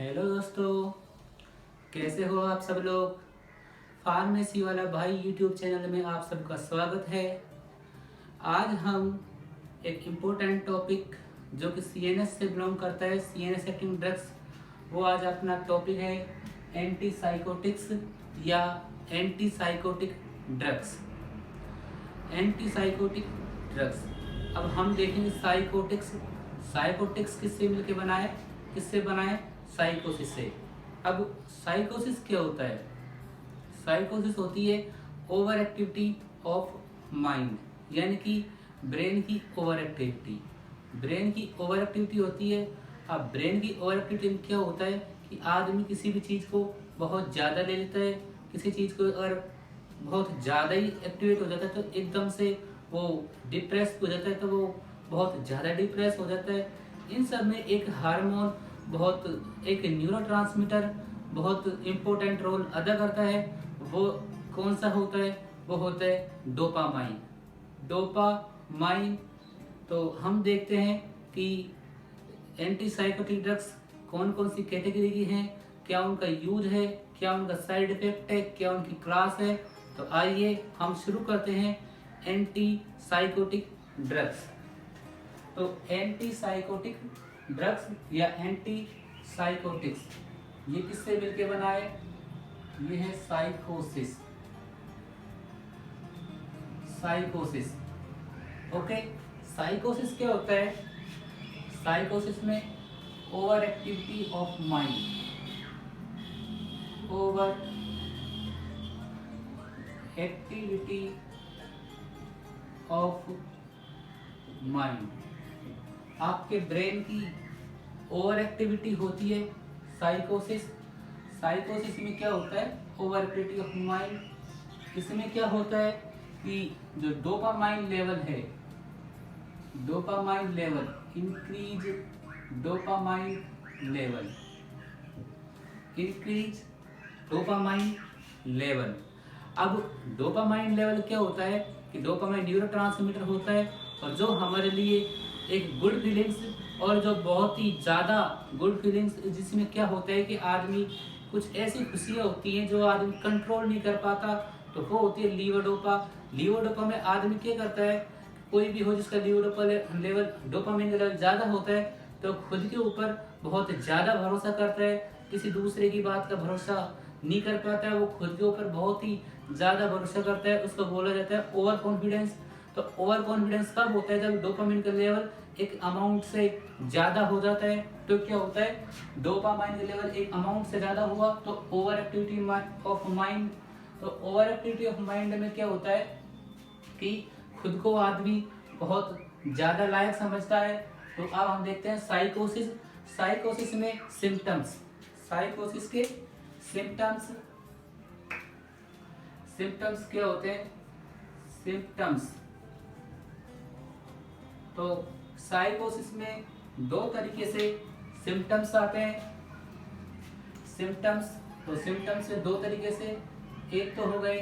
Hello दोस्तों, कैसे हो आप सब लोग। फार्मेसी वाला भाई यूट्यूब चैनल में आप सबका स्वागत है। आज हम एक इम्पोर्टेंट टॉपिक जो कि सीएनएस से बिलोंग करता है, सीएनएस एक्टिंग ड्रग्स, वो आज अपना टॉपिक है एंटी साइकोटिक्स या anti psychotic drugs. Anti psychotic drugs, अब हम देखेंगे साइकोटिक्स। साइकोटिक्स किससे मिलके बनाए, किससे बनाए, साइकोसिस से। अब साइकोसिस क्या होता है? साइकोसिस होती है ओवर एक्टिविटी ऑफ माइंड, यानी कि ब्रेन की ओवर एक्टिविटी। ब्रेन की ओवर एक्टिविटी होती है। अब ब्रेन की ओवर एक्टिविटी में क्या होता है कि आदमी किसी भी चीज़ को बहुत ज़्यादा ले लेता है। किसी चीज़ को अगर बहुत ज़्यादा ही एक्टिवेट हो जाता है तो एकदम से वो डिप्रेस हो जाता है, तो वो बहुत ज़्यादा डिप्रेस हो जाता है। इन सब में एक हार्मोन एक न्यूरोट्रांसमीटर बहुत इम्पोर्टेंट रोल अदा करता है। वो कौन सा होता है? वो होता है डोपामाइन। डोपामाइन। तो हम देखते हैं कि एंटीसाइकोटिक ड्रग्स कौन कौन सी कैटेगरी की हैं, क्या उनका यूज है, क्या उनका साइड इफेक्ट है, क्या उनकी क्लास है। तो आइए हम शुरू करते हैं एंटी साइकोटिक ड्रग्स। तो एंटी साइकोटिक ड्रग्स या एंटी साइकोटिक्स ये किससे मिलके बना है? ये है साइकोसिस। साइकोसिस, ओके। साइकोसिस क्या होता है? साइकोसिस में over activity of mind, over activity of mind, आपके ब्रेन की ओवर एक्टिविटी होती है साइकोसिस। साइकोसिस में क्या होता है? Over activity of mind. इसमें क्या होता है कि जो डोपामाइन लेवल है, dopamine level increase, dopamine level increase, dopamine level. अब डोपामाइन लेवल क्या होता है कि डोपामाइन न्यूरोट्रांसमीटर होता है, और जो हमारे लिए एक गुड फीलिंग्स और जो बहुत ही ज़्यादा गुड फीलिंग्स, जिसमें क्या होता है कि आदमी कुछ ऐसी खुशियाँ होती हैं जो आदमी कंट्रोल नहीं कर पाता, तो वो होती है लीवोडोपा। लीवोडोपा में आदमी क्या करता है, कोई भी हो जिसका लीवोडोपा लेवल, डोपामाइन लेवल ज़्यादा होता है, तो खुद के ऊपर बहुत ज़्यादा भरोसा करता है, किसी दूसरे की बात का भरोसा नहीं कर पाता है। वो खुद के ऊपर बहुत ही ज़्यादा भरोसा करता है, उसको बोला जाता है ओवर कॉन्फिडेंस। तो ओवर कॉन्फिडेंस कब होता है? जब डोपामाइन का लेवल एक अमाउंट से ज़्यादा हो जाता है। तो क्या होता है? डोपामाइन का लेवल एक अमाउंट से ज़्यादा हुआ तो ओवर एक्टिविटी ऑफ माइंड। तो ओवर एक्टिविटी ऑफ माइंड में क्या होता है कि खुद को आदमी बहुत ज़्यादा लायक समझता है। तो अब हम देखते हैं साइकोसिस। साइकोसिस में सिम्टम्स, साइकोसिस के सिम्टम्स, सिम्टम्स क्या होते हैं? सिम्टम्स, तो साइकोसिस में दो तरीके से सिम्टम्स आते हैं। सिम्टम्स, तो सिम्टम्स में दो तरीके से, एक तो हो गए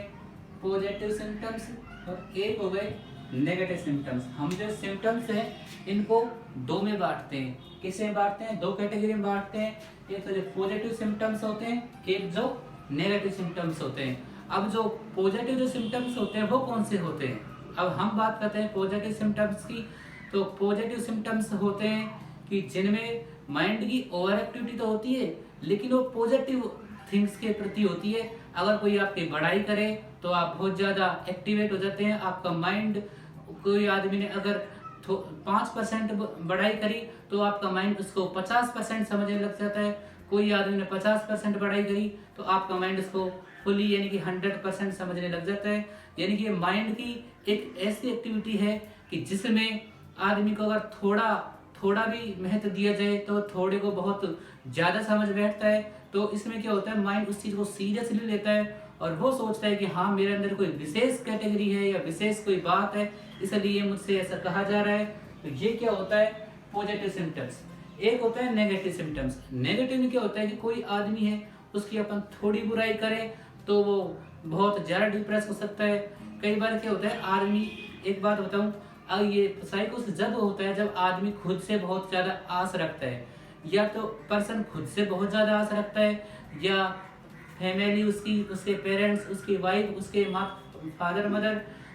पॉजिटिव सिम्टम्स और एक हो गए नेगेटिव सिम्टम्स। हम जो सिम्टम्स हैं इनको दो में बांटते हैं। किसे बांटते हैं? दो कैटेगरी में बांटते हैं। एक तो जो पॉजिटिव सिम्टम्स होते हैं, एक जो नेगेटिव सिम्टम्स होते हैं। अब जो पॉजिटिव जो सिम्टम्स होते हैं वो कौन से होते हैं? अब हम बात करते हैं पॉजिटिव सिम्टम्स की। तो पॉजिटिव सिम्टम्स होते हैं कि जिनमें माइंड की ओवर एक्टिविटी तो होती है, लेकिन वो पॉजिटिव थिंग्स के प्रति होती है। अगर कोई आपकी बड़ाई करे तो आप बहुत ज़्यादा एक्टिवेट हो जाते हैं, आपका माइंड। कोई आदमी ने अगर 5% बड़ाई करी तो आपका माइंड उसको 50% समझने लग जाता है। कोई आदमी ने 50% बड़ाई करी तो आपका माइंड उसको फुली यानी कि 100% समझने लग जाता है। यानी कि माइंड की एक ऐसी एक्टिविटी है कि जिसमें आदमी को अगर थोड़ा थोड़ा भी महत्व दिया जाए तो थोड़े को बहुत ज़्यादा समझ बैठता है। तो इसमें क्या होता है, माइंड उस चीज़ को सीरियसली लेता है और वो सोचता है कि हाँ, मेरे अंदर कोई विशेष कैटेगरी है या विशेष कोई बात है, इसलिए मुझसे ऐसा कहा जा रहा है। तो ये क्या होता है? Positive symptoms. एक होता है नेगेटिव सिम्टम्स। नेगेटिव में क्या होता है कि कोई आदमी है, उसकी अपन थोड़ी बुराई करें तो वो बहुत ज़्यादा डिप्रेस हो सकता है। कई बार क्या होता है, आदमी, एक बात बताऊं, अब ये साइकोसिस जब होता है जब आदमी खुद से बहुत ज़्यादा आस रखता है या तो पर्सन खुद से बहुत ज्यादा आशा रखता है, या फैमिली उसकी, उसके पेरेंट्स, उसकी वाइफ, उसके माँ, फादर मदर,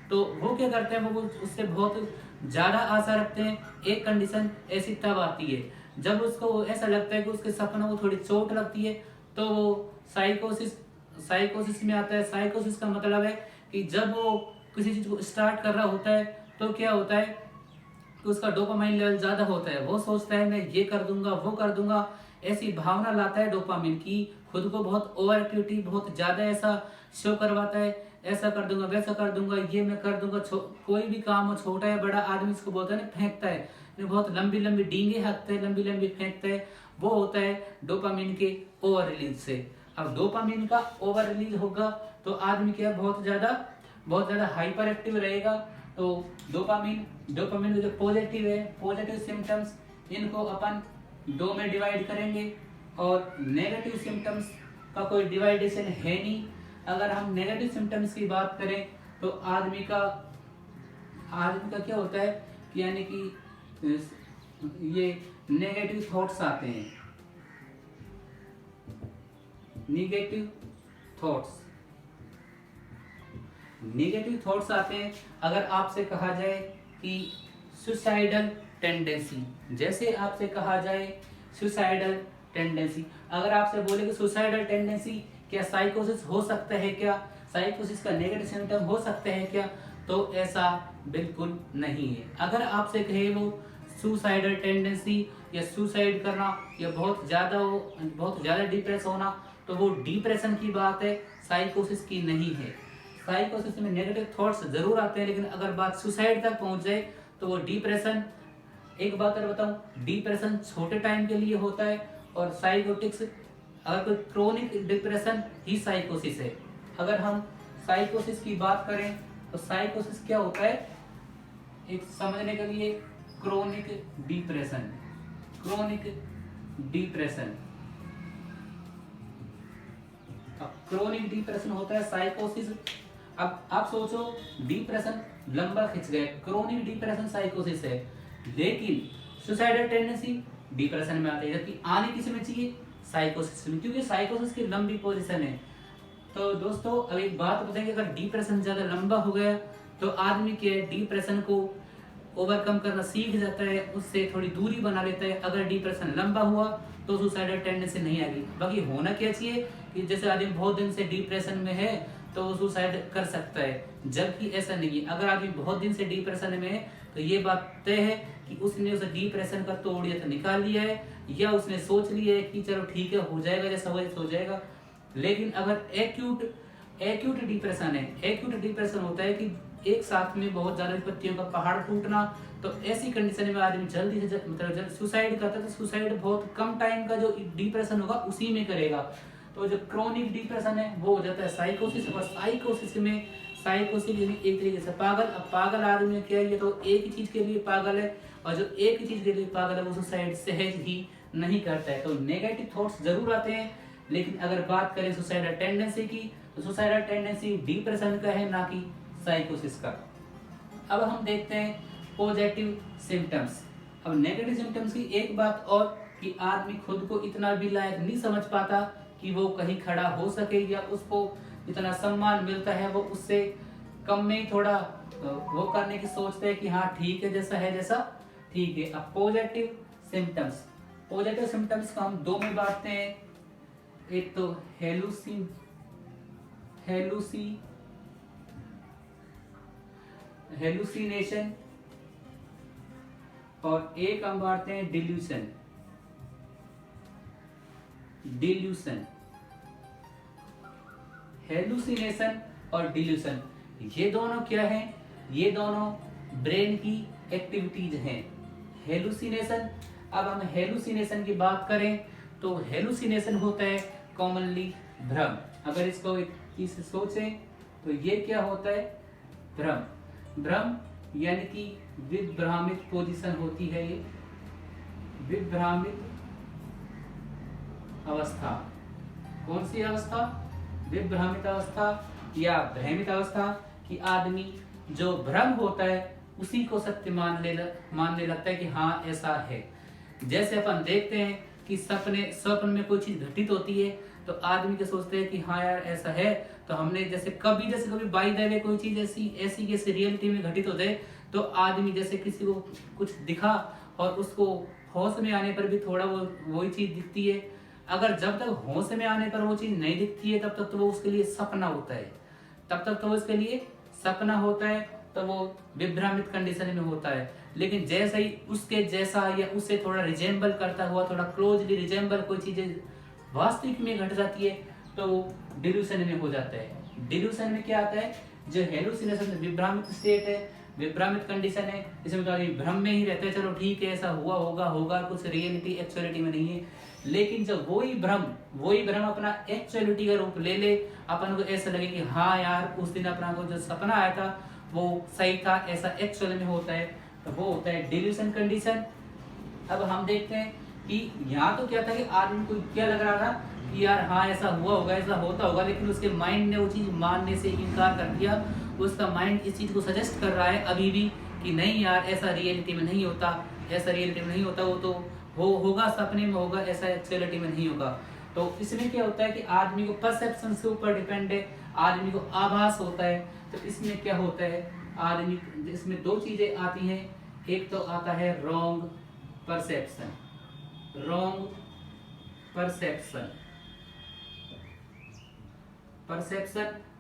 तो वो क्या करते हैं, वो उससे बहुत ज्यादा आशा रखते हैं। एक कंडीशन ऐसी तब आती है जब उसको ऐसा लगता है कि उसके सपनों को थोड़ी चोट लगती है, तो वो साइकोसिस साइकोसिस में आता है। साइकोसिस का मतलब है कि जब वो किसी चीज को स्टार्ट कर रहा होता है तो क्या होता है कि उसका डोपामाइन लेवल ज्यादा होता है, वो सोचता है मैं ये कर दूंगा, वो कर दूंगा, ऐसी भावना लाता है डोपामिन की, खुद को बहुत ओवर एक्टिविटी, बहुत ज्यादा ऐसा शो करवाता है, ऐसा कर दूंगा, वैसा कर दूंगा, ये मैं कर दूंगा। कोई भी काम हो, छोटा या बड़ा, आदमी इसको बोलता है ना, फेंकता है, बहुत लंबी लंबी डींगे हाँकता है, लंबी लंबी फेंकता है, वो होता है डोपामिन के ओवर रिलीज से। अब डोपामिन का ओवर रिलीज होगा तो आदमी क्या बहुत ज्यादा हाइपर एक्टिव रहेगा। तो डोपामिन जो पॉजिटिव है, पॉजिटिव सिम्टम्स, इनको अपन दो में डिवाइड करेंगे, और नेगेटिव सिम्टम्स का कोई डिवाइडेशन है नहीं। अगर हम नेगेटिव सिम्टम्स की बात करें तो आदमी का क्या होता है कि यानी कि ये नेगेटिव थॉट्स आते हैं, नेगेटिव थॉट्स आते हैं। अगर आपसे कहा जाए कि सुसाइडल टेंडेंसी, जैसे आपसे कहा जाए सुसाइडल टेंडेंसी, अगर आपसे बोले कि सुसाइडल टेंडेंसी क्या साइकोसिस हो सकता है क्या, साइकोसिस का नेगेटिव सिम्टम हो सकता है क्या, तो ऐसा बिल्कुल नहीं है। अगर आपसे कहे वो सुसाइडल टेंडेंसी या सुसाइड करना या बहुत ज्यादा डिप्रेस होना, तो वो डिप्रेशन की बात है, साइकोसिस की नहीं है। साइकोसिस में नेगेटिव थॉट्स जरूर आते हैं, लेकिन अगर बात सुसाइड तक पहुंच जाए तो वो डिप्रेशन। एक बात और बताऊं, डिप्रेशन छोटे टाइम के लिए होता है, और साइकोटिक्स, अगर कोई क्रोनिक डिप्रेशन ही साइकोसिस है। अगर हम साइकोसिस की बात करें तो साइकोसिस क्या होता है, एक समझने के लिए, क्रोनिक डिप्रेशन क्रोनिक डिप्रेशन होता है साइकोसिस। अब आप सोचो, डिप्रेशन लंबा खिंच गए, क्रोनिक डिप्रेशन साइकोसिस है, लेकिन सुसाइडल टेंडेंसी डिप्रेशन में आते हैं, जबकि आने किस में चाहिए, साइकोसिस में, क्योंकि साइकोसिस की लंबी पोजीशन है। तो दोस्तों अब एक बात बताएंगे, अगर डिप्रेशन ज्यादा लंबा हो गया तो आदमी के डिप्रेशन को ओवरकम करना सीख जाता है, उससे थोड़ी दूरी बना लेता है। अगर डिप्रेशन लंबा हुआ तो सुसाइडल टेंडेंसी नहीं आएगी। बाकी होना क्या चाहिए कि जैसे आदमी बहुत दिन से डिप्रेशन में है तो वो सुसाइड कर सकता है, जबकि ऐसा नहीं है। अगर आदमी बहुत दिन से डिप्रेशन में है तो ये बात तय है कि उसने उस डिप्रेशन का तोड़ियत निकाल लिया है, या उसने सोच लिया है कि चलो ठीक है, हो जाएगा, जैसा हो जाएगा। लेकिन अगर एक्यूट डिप्रेशन है, एक्यूट डिप्रेशन होता है कि एक साथ में बहुत ज्यादा विपत्तियों का पहाड़ टूटना, तो ऐसी कंडीशन में आदमी जल्दी से मतलब सुसाइड करता है, तो सुसाइड बहुत कम टाइम का जो डिप्रेशन होगा उसी में करेगा। तो जो क्रोनिक डिप्रेशन है वो हो जाता है साइकोसिस, और साइकोसिस एक तरीके से पागल। अब पागल आदमी क्या है, ये तो एक ही चीज के लिए पागल है, और जो एक ही चीज के लिए पागल है वो सुसाइड सहज ही नहीं करता है। तो नेगेटिव थॉट्स जरूर आते हैं, लेकिन अगर बात करें सुसाइडल टेंडेंसी की, तो सुसाइडल टेंडेंसी डिप्रेशन का है, ना कि साइकोसिस का। अब हम देखते हैं पॉजिटिव सिम्टम्स। अब नेगेटिव सिम्टम्स की एक बात और, कि आदमी खुद को इतना भी लायक नहीं समझ पाता कि वो कहीं खड़ा हो सके, या उसको इतना सम्मान मिलता है वो उससे कम में ही थोड़ा वो करने की सोचते हैं कि हाँ ठीक है, जैसा है जैसा ठीक है। अब पॉजिटिव सिम्टम्स को हम दो में बांटते हैं, एक तो हेलुसिनेशन, और एक हम बांटते हैं डिल्यूशन। हेलुसिनेशन और डिल्यूशन, ये दोनों क्या है, ये दोनों ब्रेन की एक्टिविटीज हैं। हेलुसिनेशन, अब हम हेलुसिनेशन की बात करें तो हेलुसिनेशन होता है कॉमनली भ्रम। अगर इसको इस सोचें तो ये क्या होता है, भ्रम यानी कि विभ्रामित पोजीशन होती है, ये विभ्रामित अवस्था। कौन सी अवस्था, विभ्रामित अवस्था या भ्रमित अवस्था, कि आदमी जो भ्रम होता है उसी को सत्य मानने लगता है कि हाँ ऐसा है। जैसे अपन देखते हैं कि स्वप्न में कोई चीज घटित होती है तो आदमी के सोचते हैं कि हाँ यार ऐसा है, तो हमने जैसे कभी बाई द वे कोई चीज ऐसी कैसे रियलिटी में घटित हो जाए, तो आदमी जैसे किसी को कुछ दिखा और उसको होश में आने पर भी थोड़ा वही चीज दिखती है। अगर जब तक होश में आने पर वो चीज नहीं दिखती है तब तक तो वो उसके लिए सपना होता है, तब तक तो वो उसके लिए सपना होता है, तो वो विभ्रमित कंडीशन में होता है। लेकिन जैसे ही उसके जैसा या उससे थोड़ा रिजेंबल करता हुआ, थोड़ा क्लोजली रिजेंबल कोई चीजें वास्तविक में घट जाती है तो वो डिल्यूशन में हो जाता है। डिल्यूशन में क्या आता है, जो हेलुसिनेशन विभ्रामित स्टेट है, विभ्रामित कंडीशन है, इसमें तो आदमी भ्रम में ही रहता है, चलो ठीक है ऐसा हुआ होगा, कुछ रियलिटी एक्चुअलिटी में नहीं है। लेकिन जब वही भ्रम अपना एक्चुअलिटी का रूप ले ले, अपन को ऐसा लगे कि हाँ यार उस दिन अपना को जो सपना आया था वो सही था, ऐसा एक्चुअल में होता है, तो वो होता है डिल्यूशन कंडीशन। अब हम देखते हैं कि यहाँ तो क्या था कि आदमी को क्या लग रहा था कि यार हाँ ऐसा हुआ होगा, ऐसा होता होगा, लेकिन उसके माइंड ने वो चीज मानने से इनकार कर दिया। उसका माइंड इस चीज को सजेस्ट कर रहा है अभी भी कि नहीं यार ऐसा रियलिटी में नहीं होता, ऐसा रियलिटी में नहीं होता, वो तो होगा सपने में होगा, ऐसा एक्चुअलिटी में नहीं होगा। तो इसमें क्या होता है कि आदमी को परसेप्शन के ऊपर डिपेंड है, आदमी को आभास होता है। तो इसमें क्या होता है, आदमी इसमें दो चीजें आती हैं, एक तो आता है रॉन्ग परसेप्शन,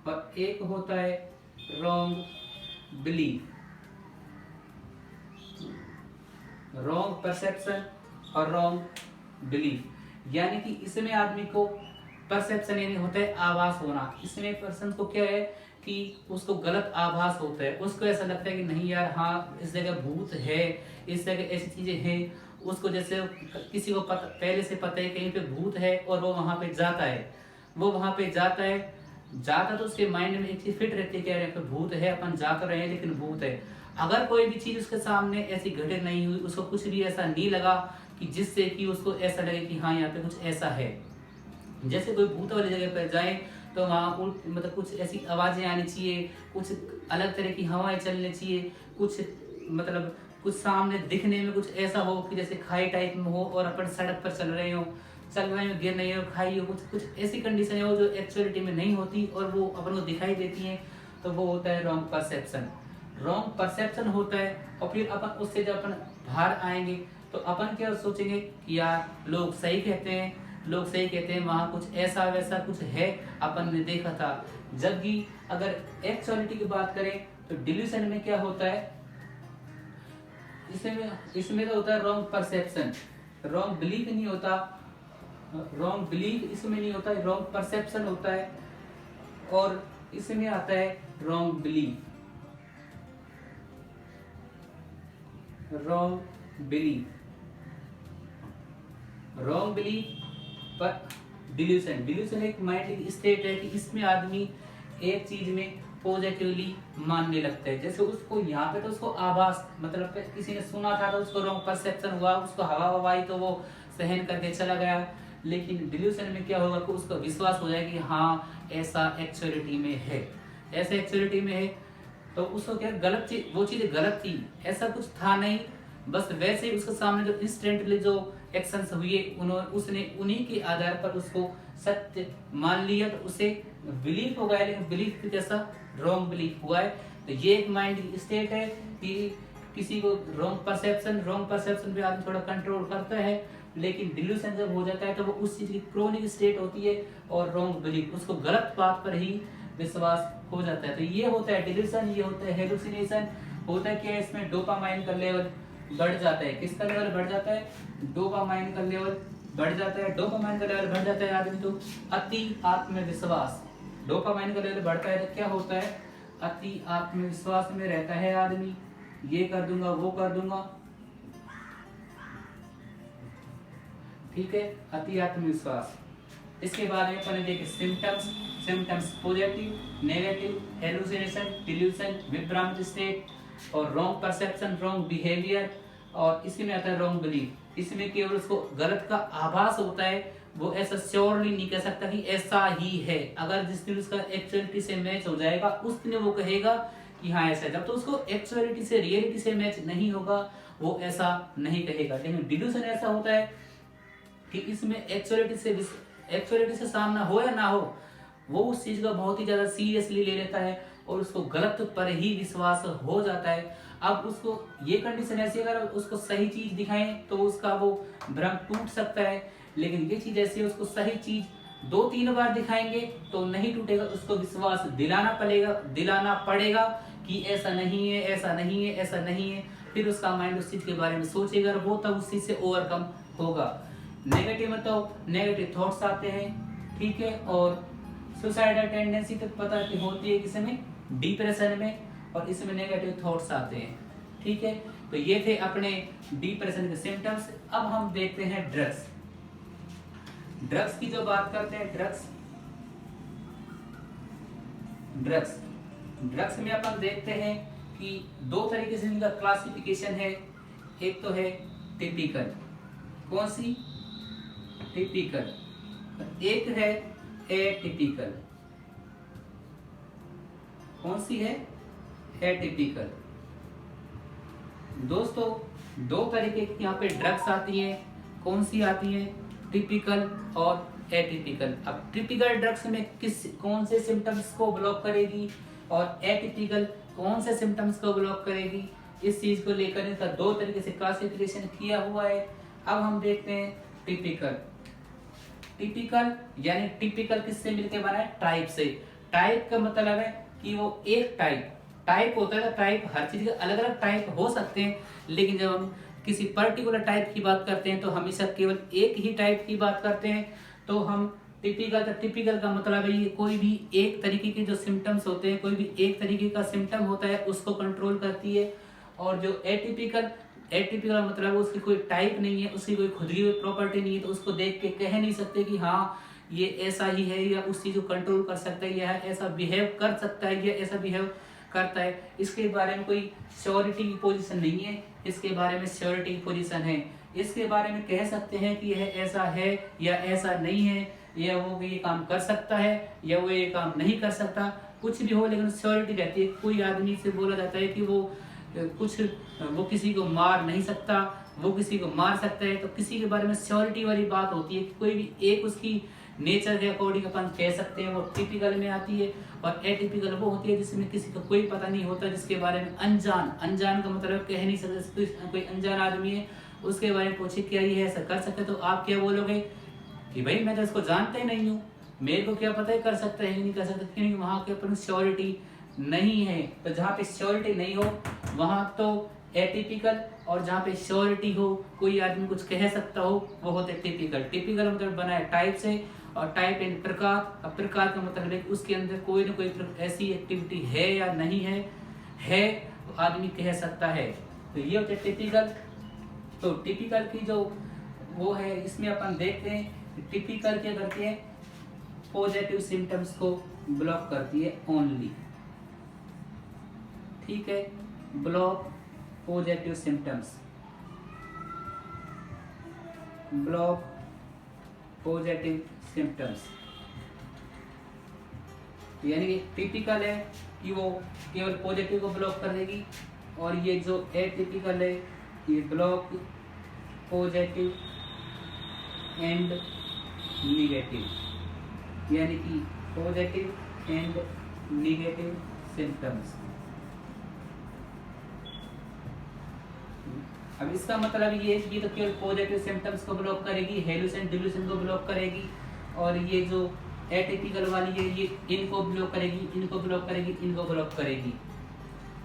और एक होता है रॉन्ग बिलीफ। रॉन्ग परसेप्शन और रॉन्ग बिलीफ, यानी कि इसमें आदमी को परसेप्शन यानी होता है आभास होना। इसमें पर्सन को क्या है कि उसको गलत आभास होता है, उसको ऐसा लगता है कि नहीं यार हाँ इस जगह भूत है, इस जगह ऐसी चीजें हैं। उसको जैसे किसी को पहले से पता है कहीं पे भूत है और वो वहां पे जाता है, जाता तो उसके माइंड में एक चीज फिट रहती है कि यार भूत है, अपन जा तो रहे हैं लेकिन भूत है। अगर कोई भी चीज उसके सामने ऐसी घटित नहीं हुई, उसको कुछ भी ऐसा नहीं लगा कि जिससे कि उसको ऐसा लगे कि हाँ यहाँ पे कुछ ऐसा है, जैसे कोई भूत वाली जगह पर जाए तो वहाँ मतलब कुछ ऐसी आवाजें आनी चाहिए, कुछ अलग तरह की हवाएं चलनी चाहिए, कुछ सामने दिखने में कुछ ऐसा हो कि जैसे खाई टाइप में हो और अपन सड़क पर चल रहे हो, गिर नहीं हो, खाई हो, कुछ ऐसी कंडीशन हो जो एक्चुअलिटी में नहीं होती और वो अपन को दिखाई देती हैं, तो वो होता है रॉन्ग परसेप्शन होता है। और फिर अपन उससे जब अपन बाहर आएंगे तो अपन क्या सोचेंगे कि यार लोग सही कहते हैं, वहाँ कुछ ऐसा वैसा कुछ है, अपन ने देखा था। जबकि अगर एक्चुअलिटी की बात करें तो डिल्यूशन में क्या होता है, इसमें तो होता है रॉन्ग परसेप्शन, रॉन्ग बिलीफ नहीं होता, रॉन्ग बिलीफ इसमें नहीं होता, रॉन्ग परसेप्शन होता है, और इसमें आता है रॉन्ग बिलीफ, पर डिल्यूशन एक माइंड स्टेट है कि इसमें आदमी एक चीज में पॉजिटिवली मानने लगता है। जैसे उसको यहाँ पे तो उसको आभास मतलब किसी ने सुना था तो उसको रॉन्ग परसेप्शन हुआ, उसको हवा आई तो वो सहन करके चला गया। लेकिन डिल्यूशन में क्या होगा कि उसको विश्वास हो जाएगा कि हाँ ऐसा एक्चुअलिटी में है, तो उसको क्या गलत चीज, वो चीज गलत थी, ऐसा कुछ था नहीं, बस वैसे ही उसके सामने जो इंस्टेंटली जो एक्शंस हुए उसने उन्हीं के आधार पर उसको सत्य मान लिया, तो उसे बिलीफ हो गया। लेकिन बिलीफ जैसा रॉन्ग बिलीफ हुआ है। तो ये एक माइंड स्टेट है कि किसी को रॉन्ग परसेप्शन पे आदमी थोड़ा कंट्रोल करता है, लेकिन डिल्यूशन जब हो जाता है तो वो उस चीज की क्रोनिक स्टेट होती है और रॉन्ग बिलीफ, उसको गलत बात पर ही विश्वास हो जाता है। तो ये होता है डिल्यूशन, ये होता है हेलुसिनेशन। होता है क्या, इसमें डोपामाइन का लेवल बढ़ जाता है। किसका लेवल बढ़ जाता है? डोपामाइन का लेवल बढ़ जाता है। डोपामाइन का लेवल बढ़ जाता है आदमी तो अति आत्मविश्वास, डोपामाइन का लेवल बढ़ता है तो क्या होता है, अति आत्मविश्वास में रहता है आदमी, ये कर दूंगा वो कर दूंगा, ठीक है, अति आत्मविश्वास। इसके बारे में अपन देखें symptoms positive, negative, hallucination, delusion, विभ्रांत स्टेट और रॉन्ग परसेप्शन, रॉन्ग बिहेवियर, और इसी में आता है रॉन्ग बिलीफ। इसमें केवल उसको गलत का आभास होता है, वो ऐसा श्योरली नहीं कह सकता कि ऐसा ही है। अगर जिस दिन उसका एक्चुअलिटी से मैच हो जाएगा उस दिन वो कहेगा कि हाँ ऐसा है। जब तो उसको एक्चुअलिटी से रियलिटी से मैच नहीं होगा वो ऐसा नहीं कहेगा। लेकिन डिल्यूशन ऐसा होता है कि इसमें एक्चुअलिटी से सामना हो या ना हो, वो उस चीज का बहुत ही ज्यादा सीरियसली ले लेता है और उसको गलत पर ही विश्वास हो जाता है। अब उसको ये कंडीशन ऐसी, अगर उसको सही चीज दिखाएं तो उसका वो भ्रम टूट सकता है, लेकिन ये चीज ऐसी है उसको सही चीज 2-3 बार दिखाएंगे तो नहीं टूटेगा, उसको विश्वास दिलाना पड़ेगा कि ऐसा नहीं है, ऐसा नहीं है, ऐसा नहीं है। फिर उसका माइंड उस चीज के बारे में सोचेगा और वो तब उस चीज से ओवरकम होगा। नेगेटिव में तो नेगेटिव थॉट्स आते हैं, ठीक है, और सुसाइडल टेंडेंसी तो पता है कि होती है किसी में, डिप्रेशन में, और इसमें नेगेटिव थॉट्स आते हैं, ठीक है। तो ये थे अपने डिप्रेशन के सिम्टम्स। अब हम देखते हैं ड्रग्स की जो बात करते हैं, ड्रग्स में अपन देखते हैं कि 2 तरीके से इनका क्लासिफिकेशन है। एक तो है टिपिकल, कौन सी, टिपिकल, एक है एटिपिकल, कौन सी है, एटिपिकल। दोस्तों 2 तरीके की यहाँ पे ड्रग्स आती हैं, कौन सी आती हैं, टिपिकल और एटिपिकल। अब टिपिकल ड्रग्स में कौन से सिम्टम्स को ब्लॉक करेगी और एटिपिकल कौन से सिम्टम्स को ब्लॉक करेगी, इस चीज को लेकर इनका 2 तरीके से क्लासिफिकेशन किया हुआ है। अब हम देखते हैं टिपिकल यानी टिपिकल किससे मिलकर बना है, टाइप से। टाइप का मतलब है कि वो एक टाइप होता है। टाइप हर चीज के अलग अलग टाइप हो सकते हैं, लेकिन जब हम किसी पर्टिकुलर टाइप की बात करते हैं तो हमेशा केवल एक ही टाइप की बात करते हैं। तो हम टिपिकल का मतलब है ये कोई भी एक तरीके के जो सिम्टम्स होते हैं, कोई भी एक तरीके का सिम्टम होता है उसको कंट्रोल करती है। और जो एटिपिकल मतलब उसकी कोई टाइप नहीं है, उसकी कोई खुद की प्रॉपर्टी नहीं है, तो उसको देख के कह नहीं सकते कि हाँ ये ऐसा ही है, या उस चीज को कंट्रोल कर सकता है, या ऐसा बिहेव कर सकता है, या ऐसा बिहेव करता है। इसके बारे में कोई श्योरिटी की पोजीशन नहीं है, इसके बारे में श्योरिटी की पोजीशन है। इसके बारे में कह सकते हैं कि यह ऐसा है या ऐसा नहीं है, या वो ये काम कर सकता है या वो ये काम नहीं कर सकता, कुछ भी हो, लेकिन श्योरिटी रहती है। कोई आदमी से बोला जाता है कि वो किसी को मार नहीं सकता, वो किसी को मार सकता है, तो किसी के बारे में श्योरिटी वाली बात होती है कि कोई भी एक उसकी नेचर के अकॉर्डिंग अपन कह सकते हैं, वो टिपिकल में आती है। और एटिपिकल वो होती है जिसमें किसी को कोई पता नहीं होता, जिसके बारे में अनजान का मतलब कह नहीं सकते। कोई अनजान आदमी है, उसके बारे में पूछे क्या ये ऐसा कर सकते, तो आप क्या बोलोगे कि भाई मैं तो इसको जानता ही नहीं हूँ, मेरे को क्या पता है कर सकता है नहीं कर सकता, क्योंकि वहां के अपन श्योरिटी नहीं है। तो जहाँ पे श्योरिटी नहीं हो वहां तो एटिपिकल, और जहाँ पे श्योरिटी हो, कोई आदमी कुछ कह सकता हो, वो होते टिपिकल। टिपिकल मतलब बना है टाइप से, और टाइप इन प्रकार। अब प्रकार का मतलब है कि उसके अंदर कोई ना कोई ऐसी एक्टिविटी है या नहीं है तो आदमी कह सकता है। तो ये होते टिपिकल। तो टिपिकल की जो वो है, इसमें अपन देखते हैं टिपिकल क्या करती है, पॉजिटिव सिम्टम्स को ब्लॉक करती है ओनली, ठीक है, block positive symptoms, block positive symptoms. यानी कि टिपिकल है कि वो केवल पॉजिटिव को ब्लॉक कर देगी, और ये जो एटिपिकल है ये ब्लॉक पॉजिटिव एंड निगेटिव, यानी कि पॉजिटिव एंड निगेटिव सिम्टम्स। अब इसका मतलब ये है कि तो केवल पॉजिटिव सिम्टम्स को ब्लॉक करेगी, हेलुसिन डिल्यूशन को ब्लॉक करेगी, और ये जो एटिपिकल वाली है ये इनको ब्लॉक करेगी, इनको ब्लॉक करेगी, इनको ब्लॉक करेगी।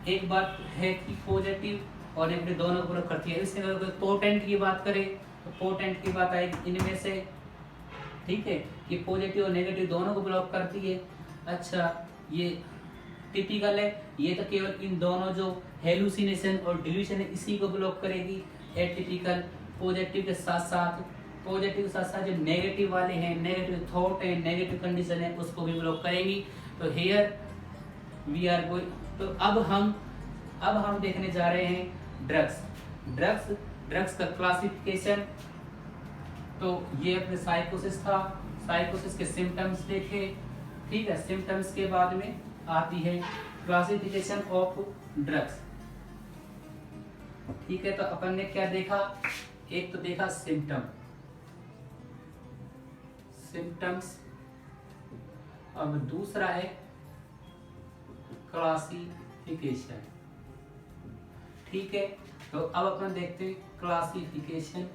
एक बात है कि पॉजिटिव और नेगेटिव दोनों को ब्लॉक करती है। इससे अगर पोटेंट की बात करें तो पोटेंट की बात आएगी इनमें से, ठीक है, कि पॉजिटिव और नेगेटिव दोनों को ब्लॉक करती है। अच्छा, ये टिपिकल है, ये तो केवल इन दोनों जो हेलुसिनेशन और डिल्यूशन है इसी को ब्लॉक करेगी। एटिपिकल पॉजिटिव के साथ साथ जो नेगेटिव वाले हैं, नेगेटिव थॉट है, नेगेटिव कंडीशन है, उसको भी ब्लॉक करेगी। तो हियर वी आर गोइंग, तो अब हम देखने जा रहे हैं ड्रग्स का क्लासिफिकेशन। तो ये अपने साइकोसिस था, साइकोसिस के सिम्टम्स देखे, ठीक है। सिम्टम्स के बाद में आती है क्लासिफिकेशन ऑफ ड्रग्स, ठीक है। तो अपन ने क्या देखा, एक तो देखा सिम्टम, सिम्टम्स। अब दूसरा है क्लासिफिकेशन। ठीक है, तो अब अपन देखते हैं क्लासिफिकेशन।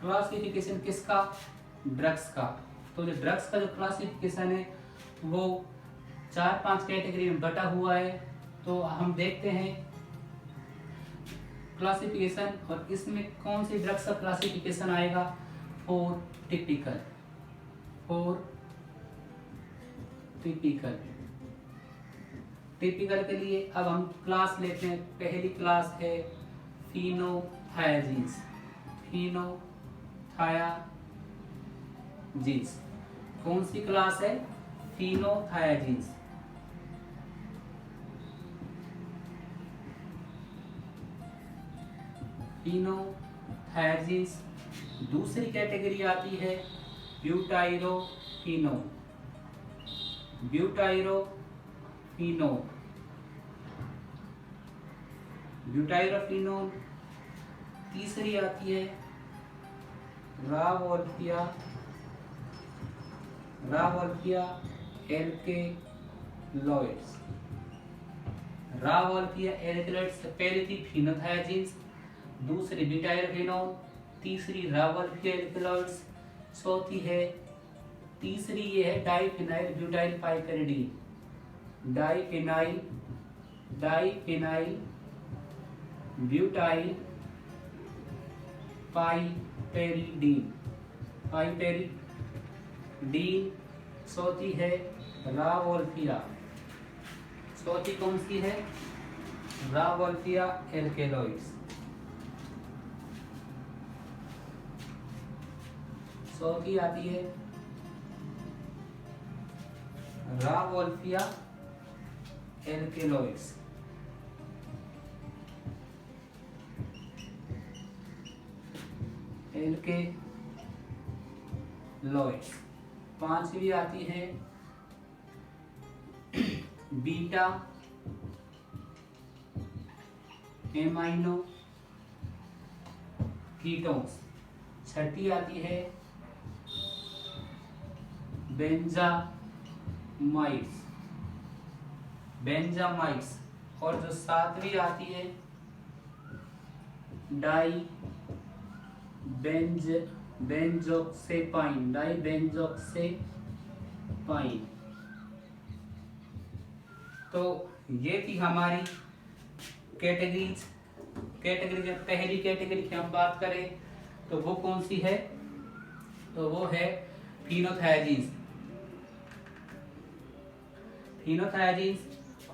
क्लासिफिकेशन किसका? ड्रग्स का। तो जो ड्रग्स का जो क्लासिफिकेशन है वो 4-5 कैटेगरी में बटा हुआ है। तो हम देखते हैं क्लासिफिकेशन, और इसमें कौन सी ड्रग्स का क्लासिफिकेशन आएगा? Four typical. टिपिकल के लिए अब हम क्लास लेते हैं। पहली क्लास है फिनोथायाजीन्स। कौन सी क्लास है? फिनोथायाजीन्स। दूसरी कैटेगरी आती है ब्यूटाइरोफिनोन। तीसरी आती है रावोल्फिया एल्केलॉइड्स। पहली थी फिनोथायाजीन्स, दूसरी ब्यूटाइरोफिनोन, तीसरी रावोल्फिया एल्केलॉइड्स, चौथी है तीसरी ये है डाइफिनाइल ब्यूटाइल पाइपेरिडीन। Diphenyl butyl पाइपेरिडीन। चौथी है रावोल्फिया। चौथी कौन सी है? Rauwolfia alkaloids. चौथी आती है रावोल्फिया एल्केलॉइड्स। पांचवी आती है बीटा एमाइनो कीटोन्स। छठी आती है बेंजामाइट्स। और जो सातवीं आती है डाइबेंजोक्सेपाइन। तो ये थी हमारी कैटेगरीज। पहली कैटेगरी की हम बात करें तो वो कौन सी है? तो वो है फिनोथायाजीन्स।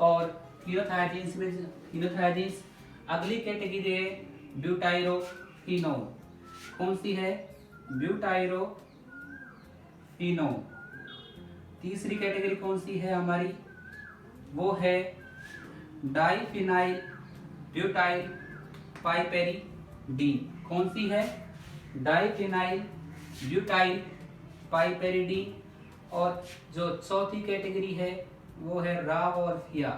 और फिनोथायाजीन्स अगली कैटेगरी है ब्यूटाइरोफिनोन। कौन सी है? ब्यूटाइरोफिनोन। तीसरी कैटेगरी कौन सी है हमारी? वो है डाइफिनाइल ब्यूटाइल पाइपेरिडीन। कौन सी है? Diphenyl butyl पाइपेरिडीन। और जो चौथी कैटेगरी है वो है रावोल्फिया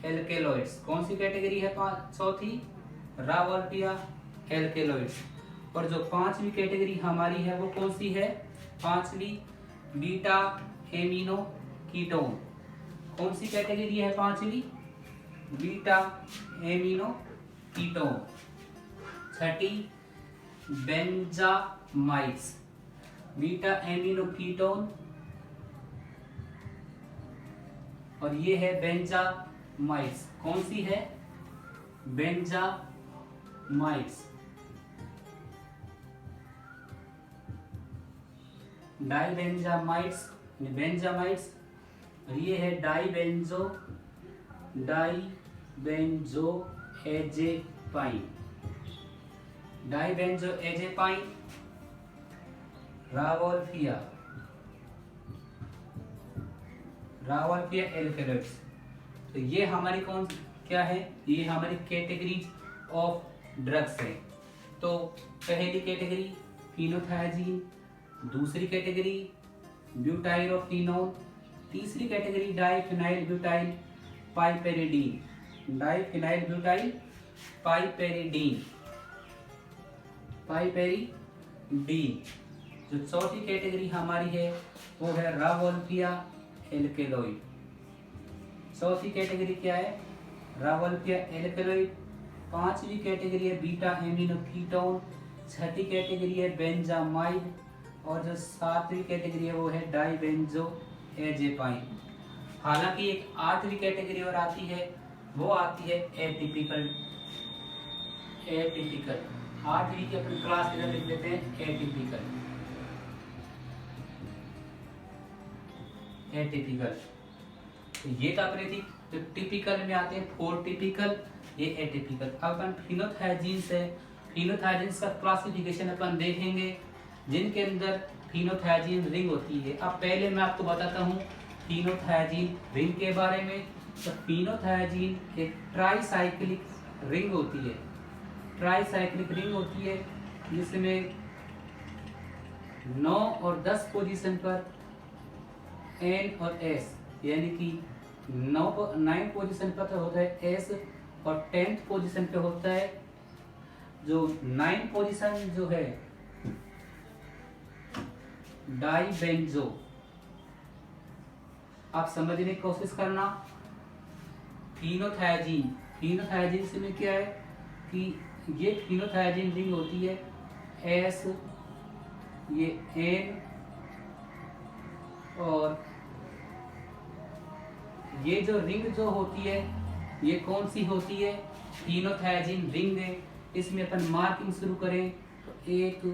एल्केलॉइड्स। कौन सी कैटेगरी है चौथी? Rauwolfia alkaloids. और जो पांचवी कैटेगरी हमारी है वो कौन सी है? पांचवी बीटा एमिनो कीटोन। कौन सी कैटेगरी है पांचवी? Beta amino ketone. छठी बेंजामाइट्स। बीटा एमिनो कीटोन और ये है बेंजामाइट्स। कौन सी है? बेंजामाइट्स। बेंजामाइट्स और ये है डाइबेंजोएजेपाइन। Rauwolfia alkaloids. तो ये हमारी क्या है? ये हमारी कैटेगरीज ऑफ ड्रग्स है। तो पहली कैटेगरी फिनोथायाजीन, दूसरी कैटेगरी ब्यूटाइरोफिनोन, तीसरी category diphenyl butyl पाइपेरिडीन, diphenyl butyl पाइपेरिडीन, पाइपेरिडीन। जो चौथी कैटेगरी हमारी है वो है रावोल्फिया एल्केलॉइड। चौथी कैटेगरी क्या है? Rauwolfia alkaloid. पांचवी कैटेगरी है बीटा एमिनो कीटोन। छठी कैटेगरी है बेंजामाइड। और जो सातवीं कैटेगरी है वो है डाइबेंजो एजेपाइन। हालांकि एक आठवीं कैटेगरी और आती है, वो आती है एटिपिकल। एटिपिकल आठवीं की अपनी क्लास इधर लिख लेते हैं, एटिपिकल। एटिपिकल तो ये तो अपने थी, जो टिपिकल में आते हैं फोर टिपिकल, ये एटिपिकल। अब अपन फिनोथायजीन्स है, फिनोथायजीन्स का क्लासिफिकेशन अपन देखेंगे, जिनके अंदर फिनोथायजीन रिंग होती है। अब पहले मैं आपको बताता हूँ फिनोथायजीन रिंग के बारे में। तो फिनोथायजीन एक ट्राईसाइक्लिक रिंग होती है, ट्राईसाइक्लिक रिंग होती है जिसमें 9 और 10 पोजीशन पर N और S, यानी कि 9 पोजीशन पर तो होता है S और 10th पोजीशन पे होता है जो 9 पोजीशन जो है डाइबेंजो। आप समझने की कोशिश करना। फिनोथायजीन, फिनोथायजीन में क्या है कि ये फिनोथायजीन रिंग होती है S, ये N और ये जो रिंग जो होती है ये कौन सी होती है? फिनोथायजीन रिंग है। इसमें अपन मार्किंग शुरू करें तो 1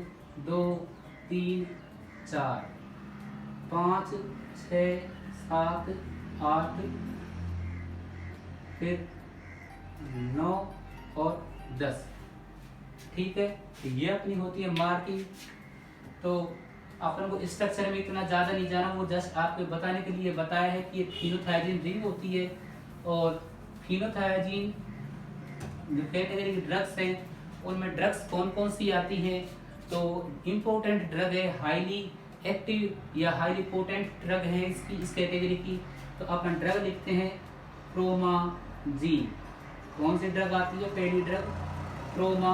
2 3 4 5 6 7 8 फिर 9 और 10। ठीक है, तो ये अपनी होती है मार्किंग। तो अपन को स्ट्रक्चर में इतना ज़्यादा नहीं जाना, वो जस्ट आपको बताने के लिए बताया है कि ये फिनोथायजीन रिंग होती है। और फिनोथायजीन जो कैटेगरी ड्रग्स हैं उनमें ड्रग्स कौन कौन सी आती हैं? तो इम्पोर्टेंट ड्रग है, हाईली एक्टिव या हाईली पोटेंट ड्रग है इसकी, इस कैटेगरी की। तो अपन ड्रग लिखते हैं प्रोमाजीन। कौन सी ड्रग आती है? पहली ड्रग प्रोमा,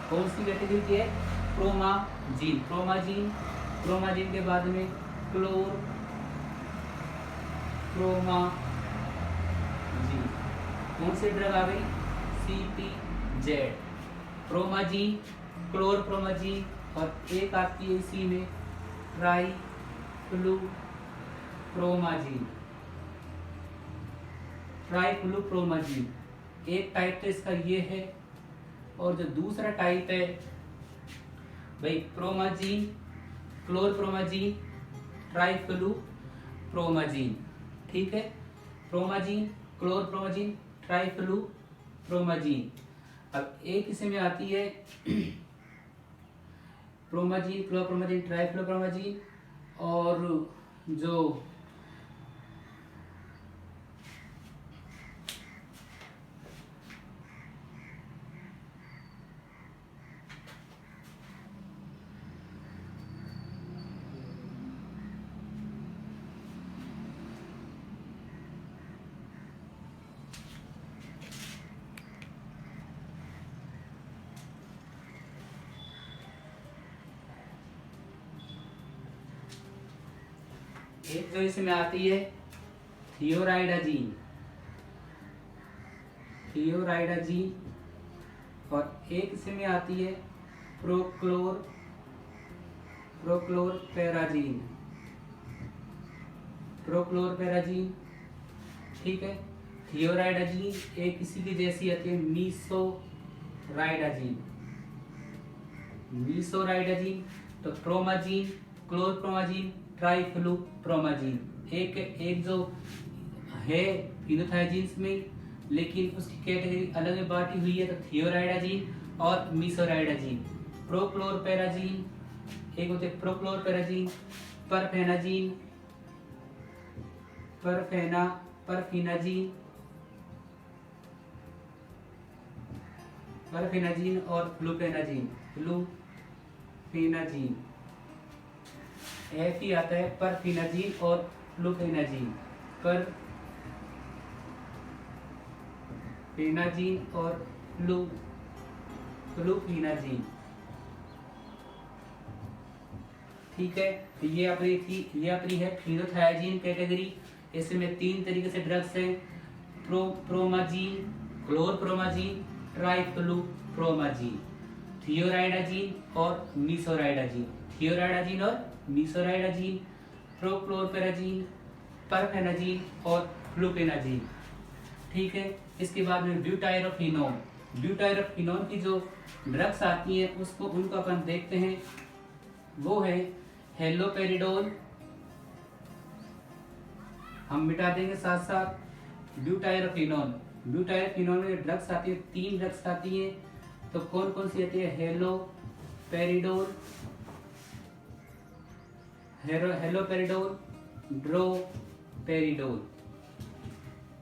कौन सी कैटेगरी की है? प्रोमाजीन। प्रोमाजीन, प्रोमाजीन के बाद में क्लोर प्रोमाजीन। कौन सी ड्रग आ गई? CPZ। प्रोमाजीन, क्लोर प्रोमाजीन और एक आती है इसी में ट्राइफ्लुप्रोमाजीन। ट्राइफ्लुप्रोमाजीन एक टाइप तो इसका ये है। और जो दूसरा टाइप है भाई प्रोमाजीन, क्लोरप्रोमाजीन, ट्राइफ्लुप्रोमाजीन। ठीक है, प्रोमाजीन, क्लोरप्रोमाजीन, ट्राइफ्लुप्रोमाजीन। अब एक इसमें आती है प्रोमाजीन, क्लोरप्रोमाजीन, ट्राइफ्लुप्रोमाजीन। और जो एक जो इसमें आती है थियोराइडाजीन, थियोराइडाजीन। और एक इसमें आती है प्रोक्लोरपेराजीन, प्रोक्लोरपेराजीन। ठीक है, थियोराइडाजीन एक इसी की जैसी आती है मीसोराइडाजीन, मीसोराइडाजीन। तो प्रोमाजीन, क्लोरप्रोमाजीन, ट्राइफ्लुप्रोमाजीन। एक जो है फिनोथायजीन्स में, लेकिन उसकी कैटेगरी अलग में बांटी हुई है। तो थियोराइडाजीन और मीसोराइडाजीन। प्रोक्लोरपेराजीन एक होते हैं प्रोक्लोरपेराजीन, परफेनाजीन, परफेनाजीन और फ्लुपेनाजीन, फ्लुपेनाजीन। एक ही आता है परफेनाजीन और फ्लुपेनाजीन। फ्लुफेनाजीन और फ्लुफेनाजीन। ठीक है, तो ये अपनी है फिनोथायाजीन कैटेगरी। इसमें 3 तरीके से ड्रग्स हैं, प्रोमाजीन, क्लोरप्रोमाजीन, ट्राइफ्लुप्रोमाजीन, थियोराइडाजीन और मीसोराइडाजीन। थियोराइडाजीन और मीसोराइडाजीन, प्रोक्लोरपेराजीन, परफेनाजीन और फ्लुफेनाजीन। ठीक है, इसके बाद में ब्यूटाइरोफिनोन। ब्यूटाइरोफिनोन की जो ड्रग्स आती हैं उनको अपन देखते हैं। वो है हेलोपेरिडोल, हम मिटा देंगे साथ साथ ब्यूटाइरोफिनोन। ब्यूटाइरोफिनोन में ड्रग्स आती है, 3 ड्रग्स आती हैं। तो कौन कौन सी आती है? हेलोपेरिडोल,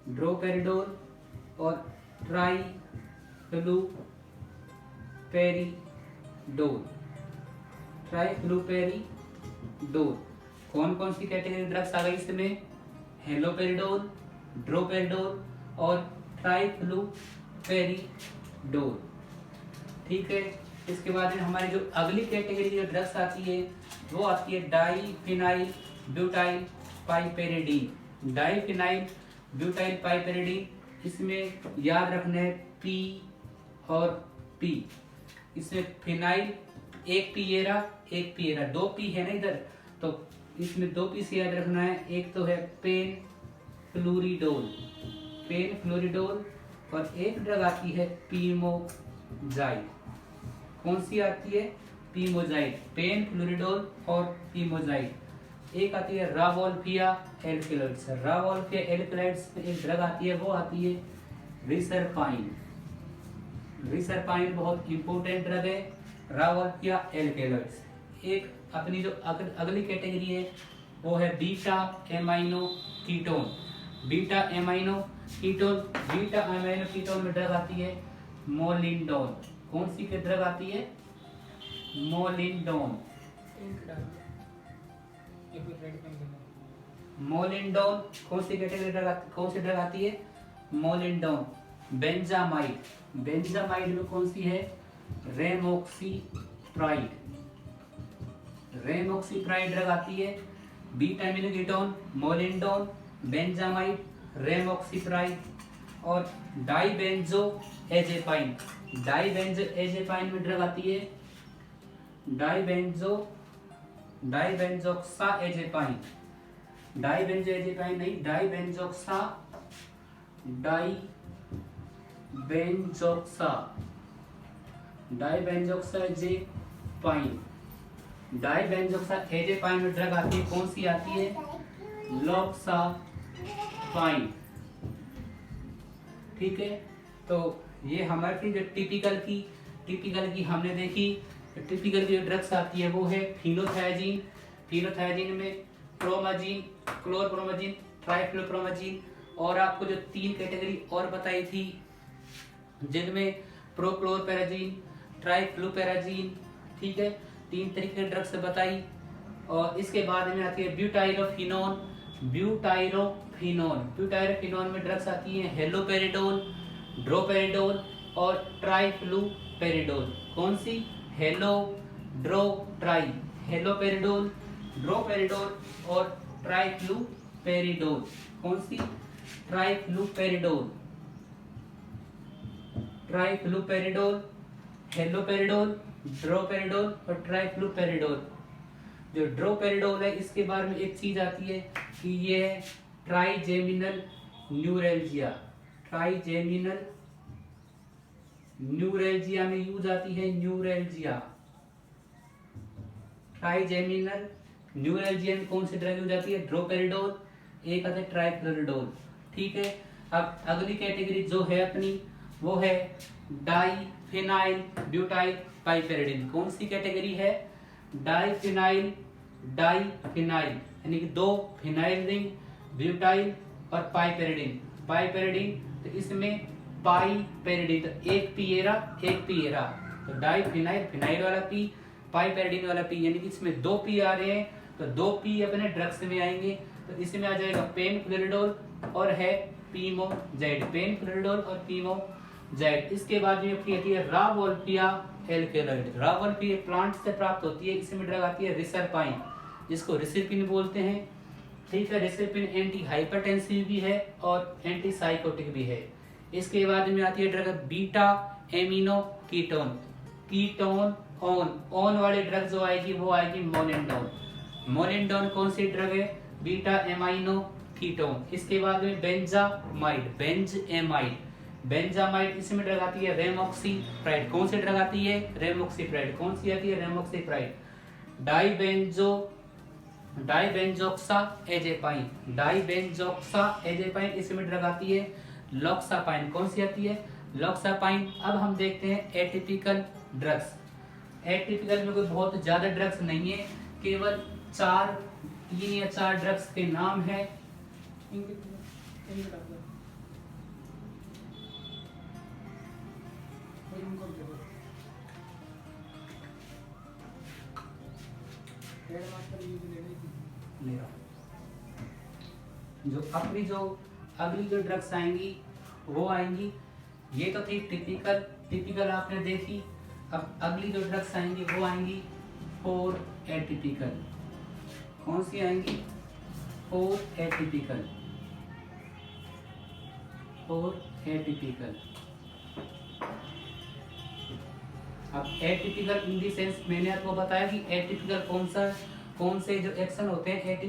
ड्रोपेरिडोल और ट्राइफ्लुपेरिडोल। कौन कौन सी कैटेगरी ड्रग्स आ गई इसमें? हेलोपेरिडोल, ड्रोपेरिडोल और ट्राइफ्लुपेरिडोल। ठीक है, इसके बाद में हमारी जो अगली कैटेगरी की ड्रग्स आती है वो आती है डाइफिनाइल ब्यूटाइल पाइपेरिडीन। डाइफिनाइल ब्यूटाइल पाइपेरिडीन, इसमें याद रखना है पी और पी। इसमें फिनाइल, एक पी ये रहा, एक पी ये रहा, 2 पी है ना इधर, तो इसमें 2 पी से याद रखना है। एक तो है पेन फ्लोरिडोल और एक ड्रग आती है पीमोजाइड। कौन सी आती है? पीमोजाइड, पेन फ्लोरिडोल और पीमोजाइड। एक आती है रावोल्फिया एल्कलॉइड्स। रावोल्फिया एल्कलॉइड्स में एक ड्रग आती है, वो आती है रिसरपाइन। रिसरपाइन बहुत इंपॉर्टेंट ड्रग है, रावोल्फिया एल्कलॉइड्स। एक अपनी जो अगली कैटेगरी है वो है beta amino ketone. Beta amino ketone में ड्रग आती है मोलिंडोन। कौन सी के ड्रग आती है? मोलिंडोन। कौन सी कैटेगरी कौन सी ड्रग आती है? मोलिंडोन। बेंजामाइड में कौन सी है? रेमोक्सिप्राइड ड्रग आती है। बीटा एमाइनो कीटोन, मोलिंडोन, बेंजामाइड, रेमोक्सिप्राइड और डाइबेंजोएजेपाइन में ड्रग आती है डाइबेंजोक्साएजेपाइन नहीं, डाइबेंजोक्साएजेपाइन में ड्रग आती है। कौन सी आती है? लॉक्सापाइन। ठीक है, तो ये हमारी जो टिपिकल की हमने देखी। टिपिकल की जो ड्रग्स आती है वो है फिनोथायाजीन में प्रोमाजीन, क्लोरप्रोमाजीन, ट्राइफ्लुप्रोमाजीन। और आपको जो 3 कैटेगरी और बताई थी जिनमें प्रोक्लोरपेराजीन, ट्राइफ्लुपेराजीन। ठीक है, 3 तरीके की ड्रग्स बताई। और इसके बाद में आती है ब्यूटाइरोफिनोन में ड्रग्स आती है हेलोपेरिडोल, ड्रोपेरिडोल और ट्राइफ्लुपेरिडोल। कौन सी? हेलोपेरिडोल, ड्रोपेरिडोल और ट्राइफ्लुपेरिडोल। कौन सी? ट्राइफ्लुपेरिडोल, हेलोपेरिडोल, ड्रोपेरिडोल और ट्राइफ्लुपेरिडोल। जो ड्रोपेरिडोल है इसके बारे में एक चीज आती है कि ये ट्राइजेमिनल न्यूरैल्जिया में यूज आती है। ट्राइजेमिनल न्यूरैल्जिया में कौन सी ड्रग यूज आती है? ड्रोपेरिडोल, एक आता है ट्राइफ्लोरिडोल। ठीक है, अब अगली कैटेगरी जो है अपनी वो है डाइफिनाइल ब्यूटाइल पाइपेरिडीन। कौन सी कैटेगरी है? डाइफिनाइल यानी कि 2 फिनाइल रिंग, ब्यूटाइल और पाइपेरिडीन। तो इसमें पाइपेरिडीन, तो एक पी एरा, तो डाइफिनाइल, फिनाइल वाला पी, पाइपेरिडीन वाला पी, यानी कि इसमें 2 पी आ रहे हैं, तो 2 पी अपने ड्रग्स में आएंगे। तो इसमें आ जाएगा पेन फ्लोरिडोल और है पीमो जेड, पेनफ्रिडोल और पीमो जेड। इसके बाद में अपनी आती है रावोल्पिया एल्केलॉइड। रावोल्पिया प्लांट से प्राप्त होती है, इसमें ड्रग आती है रिसरपाइन, जिसको रिसरपिन बोलते हैं। ठीक है, रिसरपिन एंटी हाइपरटेंसिव भी है और एंटी साइकोटिक भी है। इसके बाद में आती है drug beta amino ketone, ketone on वाले ड्रग जो आएगी वो आएगी मोलिंडोन। मोलिंडोन कौन सी ड्रग है? Beta amino ketone. इसके बाद में बेंजामाइड, इसमें ड्रग आती है रेमोक्सीप्राइड। कौन सी ड्रग आती है? रेमोक्सीप्राइड। कौन सी आती है? रेमोक्सीप्राइड। डाइबेंजोक्सा एजेपाइन, इसमें ड्रग आती है लॉक्सापाइन। कौन सी आती है? लॉक्सापाइन। अब हम देखते हैं एटिपिकल ड्रग्स। एटिपिकल में कोई बहुत ज्यादा ड्रग्स नहीं है, केवल 3 या 4 ड्रग्स के नाम है। जो अगली जो ड्रग्स आएंगी वो आएंगी, ये तो थी टिपिकल आपने देखी। अब अगली जो ड्रग्स आएंगी वो आएंगी 4 एटिपिकल। कौन सी आएंगी? 4 एटिपिकल। अब एटिपिकल इन दी सेंस मैंने आपको बताया कि एटिपिकल कौन से जो एक्शन होते हैं।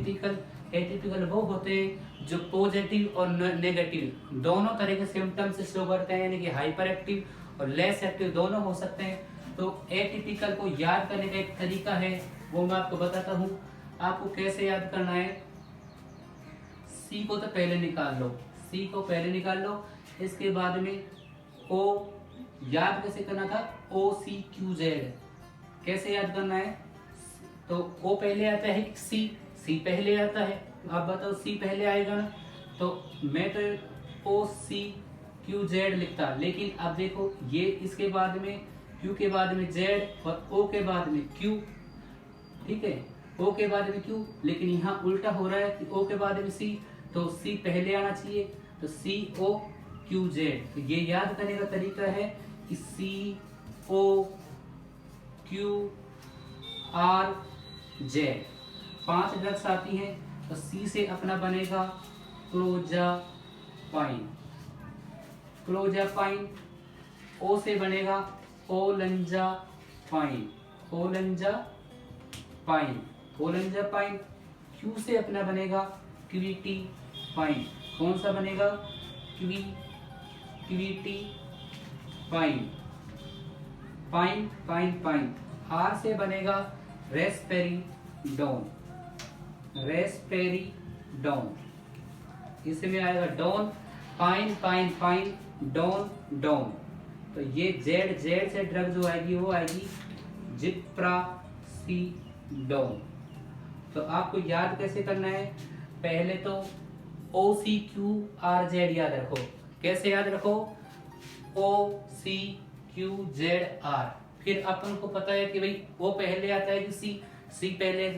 एटिपिकल वो होते हैं जो पॉजिटिव और नेगेटिव दोनों तरह के सिम्टम्स शो करते हैं, यानी कि हाइपर एक्टिव और लेस एक्टिव दोनों हो सकते हैं। तो एटिपिकल को याद करने का एक तरीका है, वो मैं आपको बताता हूँ। आपको कैसे याद करना है? सी को तो पहले निकाल लो, इसके बाद में ओ याद कैसे करना था? OCQZ कैसे याद करना है? तो ओ पहले आता है, सी पहले आता है। आप बताओ सी पहले आएगा ना, तो मैं तो OCQZ लिखता, लेकिन अब देखो ये इसके बाद में क्यू के बाद में जेड और ओ के बाद में क्यू। ठीक है, ओ के बाद में क्यू, लेकिन यहाँ उल्टा हो रहा है कि ओ के बाद में सी, तो सी पहले आना चाहिए, तो COQZ। तो ये याद करने का तरीका है कि COQRZ 5 ड्रग्स आती हैं। तो सी से अपना बनेगा क्लोजापाइन, ओ से बनेगा ओलंजापाइन, क्यू से अपना बनेगा क्विटीपाइन। कौन सा बनेगा? क्विटीपाइन। पाइन। आर से बनेगा रेस्पेरिडोन। इसमें आएगा डोन, पाइन, डोन। तो ये जेड से ड्रग जो आएगी वो आएगी जिप्रासिडोन। तो आपको याद कैसे करना है? पहले तो OCQRZ याद रखो। कैसे याद रखो? OCQZR। फिर अपन को पता है कि भाई वो पहले आता है कि सी पहले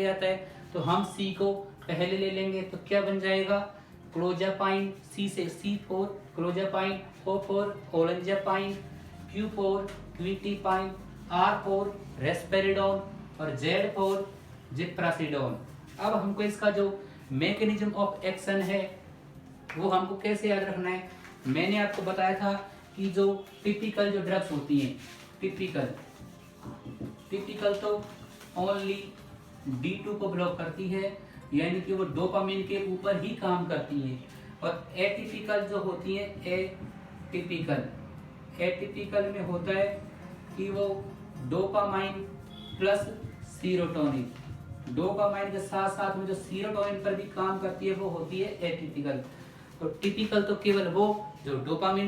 आता है, तो हम सी को पहले ले लेंगे, तो क्या बन जाएगा? क्लोजापाइन, सी से C4 clozapine, O4 ओलंजापाइन, Q4 क्विटीपाइन, R4 रेस्पेरिडोन और Z4 जिप्रासिडोन। अब हमको इसका जो मैकेनिज्म ऑफ एक्शन है वो हमको कैसे याद रखना है? मैंने आपको बताया था कि जो टिपिकल जो ड्रग्स होती हैं, टिपिकल तो ओनली D2 को ब्लॉक करती है, यानी कि वो डोपामिन के ऊपर ही काम करती है। और एटिपिकल जो होती है, एटिपिकल में होता है कि वो डोपामाइन प्लस सीरोटोनिन, डोपामाइन के साथ साथ में जो सीरोटोनिन पर भी काम करती है वो होती है एटिपिकल। तो टिपिकल तो केवल वो जो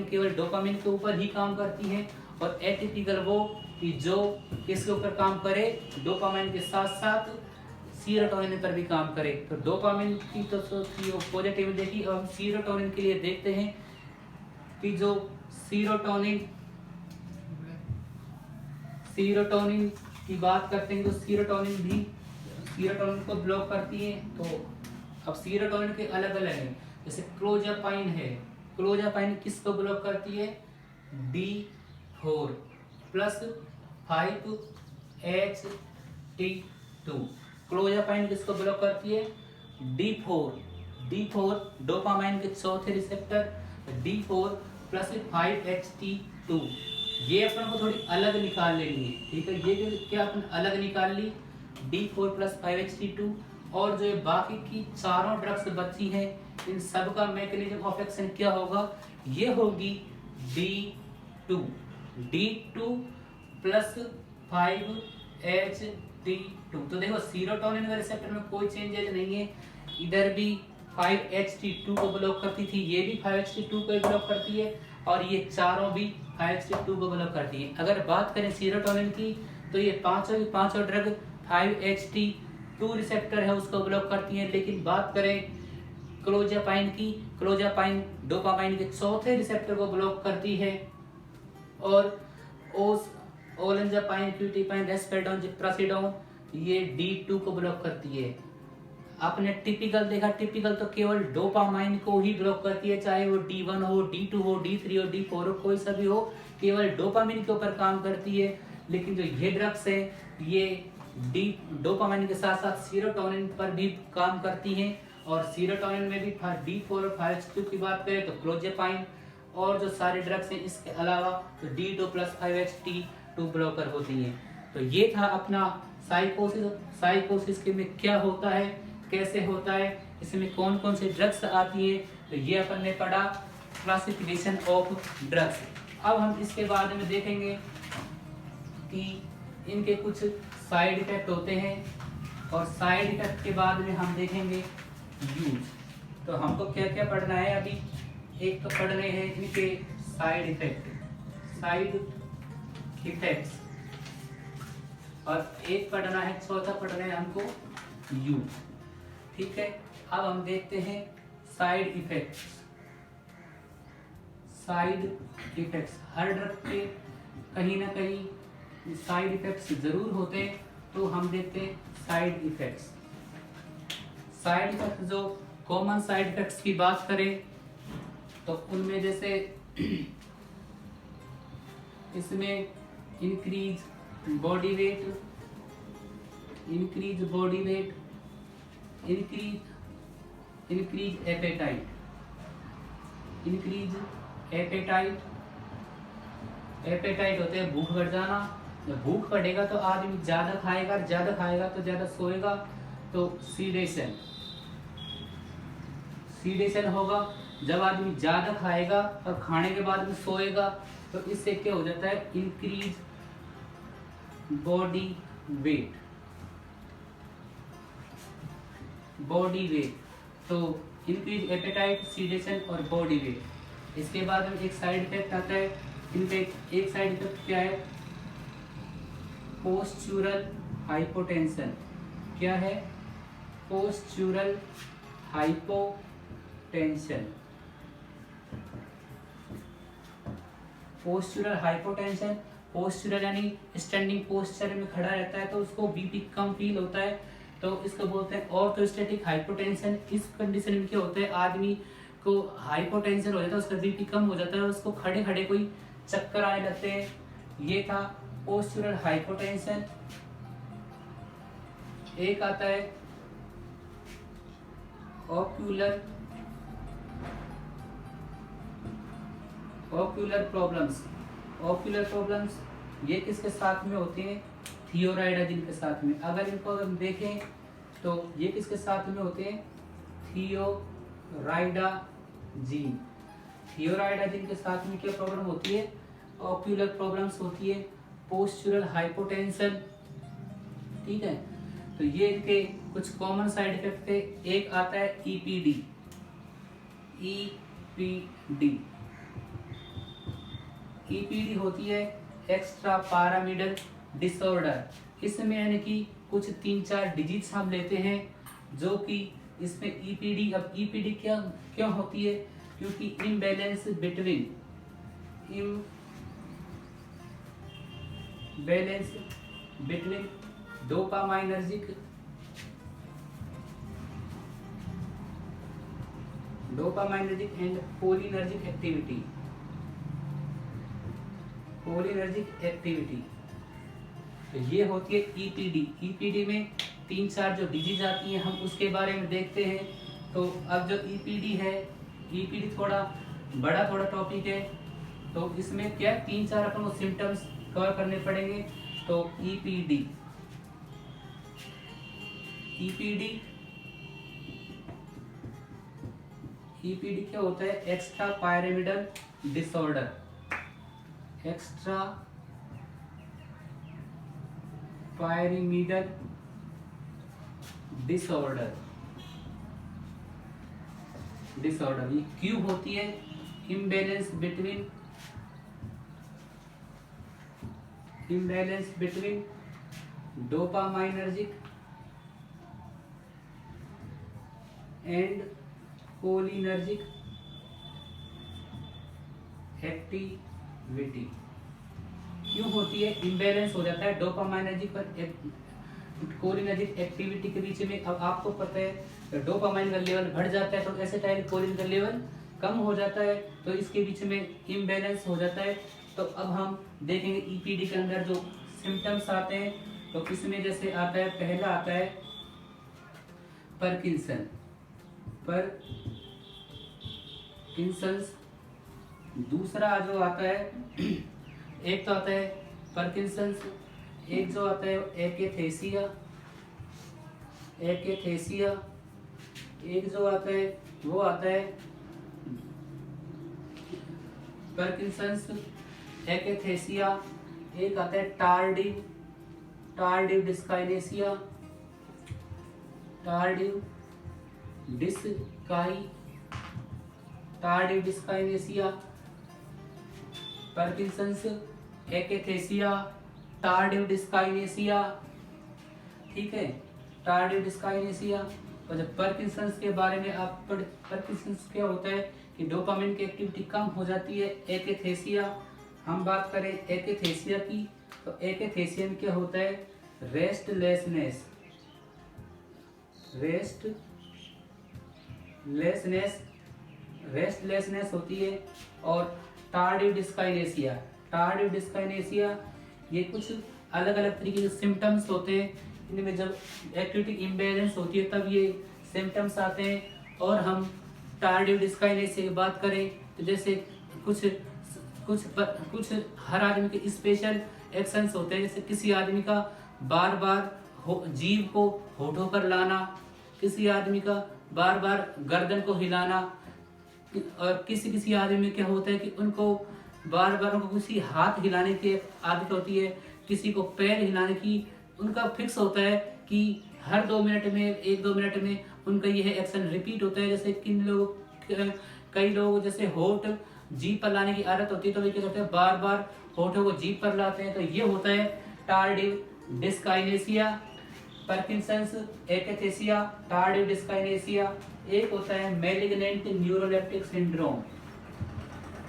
केवल डोपामिन के ऊपर ही काम करती है, और एटिपिकल वो कि जो इसके ऊपर काम करे डोपामाइन के साथ साथ सीरोटोनिन पर भी काम करे। तो डोपामिन की तो पॉजिटिव देखी, और हम सीरोटोनिन के लिए देखते हैं कि जो सीरोटोनिन की बात करते हैं, तो सीरोटोनिन को ब्लॉक करती है। तो अब सीरोटोनिन के अलग अलग हैं, जैसे क्लोजापाइन है, क्लोजापाइन किसको ब्लॉक करती है, D4 प्लस 5-HT2। क्लोजापाइन किसको ब्लॉक करती है, D4 डोपामाइन के चौथे रिसेप्टर D4 प्लस 5HT2। ये अपन को थोड़ी अलग निकाल लेनी है, ठीक है। ये क्या अपन अलग निकाल ली, D4 प्लस 5HT2। और जो ये बाकी की चारों ड्रग्स बची हैं, इन सब का मैकेनिज्म ऑफ एक्शन क्या होगा, ये होगी D2 प्लस 5HT2। तो देखो सीरोटोनिन के रिसेप्टर में कोई चेंजेज नहीं है, इधर भी 5HT2 को ब्लॉक करती थी, ये भी 5HT2 को ब्लॉक करती है, और ये चारों भी 5HT2 को ब्लॉक करती है। अगर बात करें सीरोटोनिन की, तो ये पांचों की पांचों ड्रग 5HT2 रिसेप्टर है उसको ब्लॉक करती है। लेकिन बात करें क्लोजापाइन की, क्लोजापाइन डोपामाइन के चौथे रिसेप्टर को ब्लॉक करती है, और ओलेंजापाइन, क्यूटिपाइन, रेस्पेराडोन, जिप्रासिडोन ये D2 को ब्लॉक करती है। आपने टिपिकल देखा, टिपिकल तो केवल डोपामाइन को ही ब्लॉक करती है, चाहे वो D1 हो, D2 हो, D3 हो, D4 हो, कोई सा भी हो, केवल डोपामाइन के ऊपर काम करती है। लेकिन जो ये ड्रग्स है, ये डोपामाइन के साथ साथ सीरोटोनिन पर भी काम करती हैं, और सीरोटोनिन में भी D4 और 5HT2 की बात करें तो क्लोजापाइन, और जो सारे ड्रग्स हैं इसके अलावा तो D2 प्लस 5HT2 ब्लॉकर होती हैं। तो ये था अपना साइकोसिस। साइकोसिस के में क्या होता है, कैसे होता है, इसमें कौन कौन से ड्रग्स आती है, तो ये अपन ने पढ़ा क्लासिफिकेशन ऑफ ड्रग्स। अब हम इसके बाद में देखेंगे कि इनके कुछ साइड इफेक्ट होते हैं, और साइड इफेक्ट के बाद में हम देखेंगे यूज। तो हमको क्या क्या पढ़ना है अभी, एक तो पढ़ रहे हैं इनके साइड इफेक्ट्स, और एक पढ़ना है, चौथा पढ़ रहे हैं हमको यूज, ठीक है। अब हम देखते हैं साइड इफेक्ट्स। हर ड्रग के कहीं ना कहीं साइड इफेक्ट्स जरूर होते हैं, तो हम देखते हैं साइड इफेक्ट्स। जो कॉमन साइड इफेक्ट्स की बात करें तो उनमें जैसे इसमें increase body weight, increase appetite होते हैं भूख बढ़ जाना। जब भूख बढ़ेगा तो आदमी ज्यादा खाएगा तो ज्यादा सोएगा, तो सीडेशन होगा। जब आदमी ज्यादा खाएगा और खाने के बाद में सोएगा, तो इससे क्या हो जाता है, इंक्रीज बॉडी वेट। तो इंक्रीज एपेटाइट, सीडेशन और बॉडी वेट। इसके बाद में एक साइड इफेक्ट आता है, इनका एक साइड इफेक्ट क्या है, पोस्चुरल हाइपोटेंशन। क्या है, पोस्चुरल हाइपोटेंशन। पोस्चुरल यानी स्टैंडिंग पोस्चर में खड़ा रहता है तो उसको बीपी कम फील होता है, तो इसको बोलते हैं ऑर्थोस्टैटिक हाइपोटेंशन। इस कंडीशन में क्या होता है, आदमी को हाइपोटेंशन हो जाता है, उसका बीपी कम हो जाता है, उसको खड़े खड़े कोई चक्कर आने लगते हैं। ये था पोस्चुरल हाइपोटेंशन। एक आता है ओक्यूलर प्रॉब्लम्स। ये किसके साथ में होते हैं, थियोराइडाजिन के साथ में। अगर इनको हम देखें तो ये किसके साथ में होते हैं, थियोराइडाजिन के साथ में क्या प्रॉब्लम होती है, ओक्यूलर प्रॉब्लम्स होती है, पोस्चुरल हाइपोटेंशन, ठीक है। तो ये इनके कुछ कॉमन साइड इफेक्ट थे। एक आता है ईपीडी। ईपीडी होती है एक्स्ट्रा पारामिडल डिसऑर्डर। इसमें यानी कि कुछ 3-4 डिजीज हम लेते हैं, जो कि इसमें ईपीडी। अब ईपीडी क्यों होती है, क्योंकि imbalance between dopaminergic dopaminergic and cholinergic activity. Cholinergic activity तो ये होती है ईपीडी। ईपीडी में 3-4 जो डिजीज आती हैं हम उसके बारे में देखते हैं। तो अब जो ईपीडी है, ईपीडी थोड़ा बड़ा थोड़ा टॉपिक है, तो इसमें क्या 3-4 अपन को सिम्टम्स कवर करने पड़ेंगे। तो ईपीडी क्या होता है? Extra pyramidal disorder. Extra pyramidal disorder. ये क्यों होती है? Imbalance between dopaminergic and cholinergic activity. क्यों होती है? इम्बैलेंस हो जाता है डोपामाइनर्जिक और कोलिनर्जिक एक्टिविटी के बीच में। अब आपको पता है डोपामाइन का लेवल बढ़ जाता है तो एसिटाइल कोलिन का लेवल कम हो जाता है, तो इसके बीच में इम्बैलेंस हो जाता है। तो अब हम देखेंगे ईपीडी के अंदर जो सिम्टम्स आते हैं, तो इसमें जैसे आता है, पहला आता है पार्किंसंस। दूसरा जो आता है, एक तो आता है पार्किंसंस, एक जो आता है एकेथेसिया। एक जो आता है वो आता है पार्किंसंस, एकेथेसिया। एक आता है tardive dyskinesia. Parkinson's, akathisia, tardive dyskinesia. ठीक है, टार्डिव डिस्काइनेसिया। और जब पार्किंसंस के बारे में आप पार्किंसंस क्या होता है कि डोपामिन की एक्टिविटी कम हो जाती है। एकेथेसिया, हम बात करें एकेथेसिया की, तो एकेथेसिया में क्या होता है? रेस्टलेसनेस होती है। और टार्डिव डिस्काइनेसिया ये कुछ अलग अलग तरीके के सिम्टम्स होते हैं। इनमें जब एक्टिविटी इम्बैलेंस होती है तब ये सिम्टम्स आते हैं। और हम टार्डिव डिस्काइनेसिया की बात करें तो जैसे कुछ हर आदमी के स्पेशल एक्शंस होते हैं। जैसे किसी आदमी का बार बार जीभ को होठों पर लाना, किसी आदमी का बार बार गर्दन को हिलाना, और किसी आदमी में क्या होता है कि उनको बार बार उनको किसी हाथ हिलाने की आदत होती है, किसी को पैर हिलाने की। उनका फिक्स होता है कि हर 2 मिनट में 1-2 मिनट में उनका यह एक्शन रिपीट होता है। जैसे कई लोग जैसे होठ जीभ पर लाने की आदत होती है, तो वे क्या करते हैं? बार बार होठों को जीभ पर लाते हैं। तो ये होता है tardive dyskinesia, Parkinson's, akathisia, tardive dyskinesia. एक होता है malignant neuroleptic syndrome.